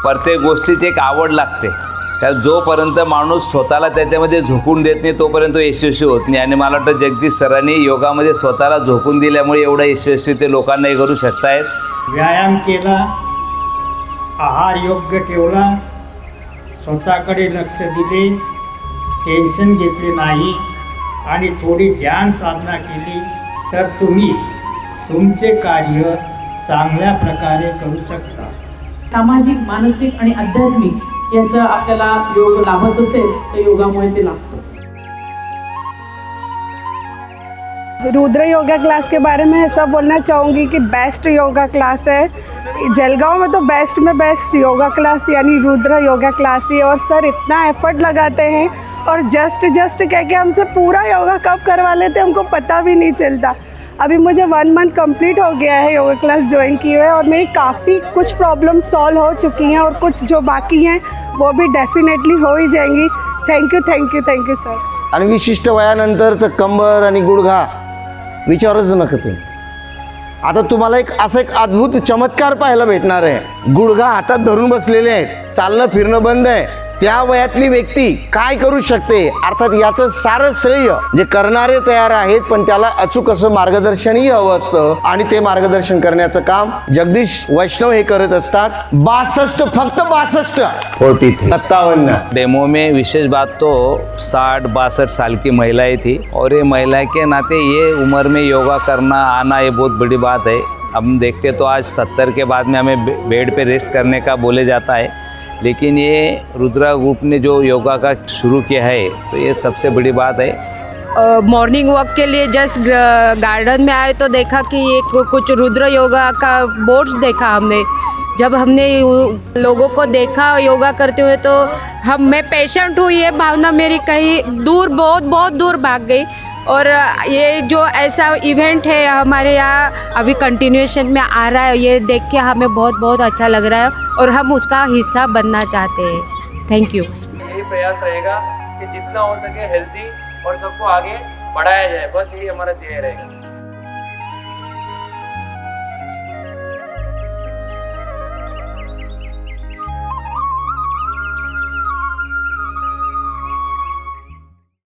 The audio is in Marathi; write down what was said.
प्रत्येक गोष्टीची एक आवड लागते. त्या जोपर्यंत माणूस स्वतःला त्याच्यामध्ये झोकून देत नाही तोपर्यंत तो यशस्वी होत नाही. आणि मला वाटतं जगदीश सरांनी योगामध्ये स्वतःला झोकून दिल्यामुळे एवढा यशस्वी ते लोकांनाही करू शकतायत. व्यायाम केला, आहार योग्य ठेवला, स्वतःकडे लक्ष दिले, टेन्शन घेतले नाही आणि थोडी ध्यान साधना केली तर तुम्ही तुमचे कार्य चांगल्या प्रकारे करू शकता. सामाजिक, मानसिक आणि आध्यात्मिक याचं आपल्याला योग लाभत असेल तर योगामुळे ते लागतं. रुद्र योगा क्लास के बारे में ऐसा बोलना चाहूँगी कि बेस्ट योगा क्लास है. जलगांव में तो बेस्ट में बेस्ट योगा क्लास यानी रुद्र योगा क्लास ही. और सर इतना एफर्ट लगाते हैं और जस्ट कह के हमसे पूरा योगा कब करवा लेते हमको पता भी नहीं चलता. अभी मुझे 1 मंथ कंप्लीट हो गया है योगा क्लास ज्वाइन किए हुए और मेरी काफ़ी कुछ प्रॉब्लम सॉल्व हो चुकी हैं और कुछ जो बाकी हैं वो भी डेफिनेटली हो ही जाएंगी. Thank you sir. आणि विशिष्ट वयानंतर तर कंबर आणि गुडघा विचारच नका तुम्ही. आता तुम्हाला असं एक अद्भुत चमत्कार पाहायला भेटणार आहे. गुडघा हातात धरून बसलेले आहेत, चालणं फिरणं बंद आहे. त्या वयातली व्यक्ती काय करू शकते, अर्थात याचं सारं श्रेय जे करणारे तयार आहेत पण त्याला अचूक असं मार्गदर्शनही हवं असतं आणि ते मार्गदर्शन करण्याचं काम जगदीश वैष्णव हे करत असतात. 62 फक्त 62 57 डेमो में विशेष बात तो 60-62 साल की महिलाएं थी और ये महिला के नाते ये उम्र में योगा करना आना ये बहुत बड़ी बात है. हम देखते तो आज 70 के बाद में हमें बेड पे रेस्ट करने का बोले जाता है, लेकिन ये रुद्रा ग्रुप ने जो योगा का शुरू किया है तो ये सबसे बड़ी बात है. मॉर्निंग वॉक के लिए जस्ट गार्डन में आए तो देखा कि ये कुछ रुद्र योगा का बोर्ड्स देखा हमने. जब हमने लोगों को देखा योगा करते हुए तो मैं पेशेंट हूँ ये भावना मेरी कहीं दूर बहुत दूर भाग गई. और ये जो ऐसा इवेंट है हमारे यहाँ अभी कंटिन्यूएशन में आ रहा है, ये देख के हमें बहुत अच्छा लग रहा है और हम उसका हिस्सा बनना चाहते हैं. Thank you. यही प्रयास रहेगा कि जितना हो सके हेल्दी और सबको आगे बढ़ाया जाए, बस यही हमारा ध्येय रहेगा.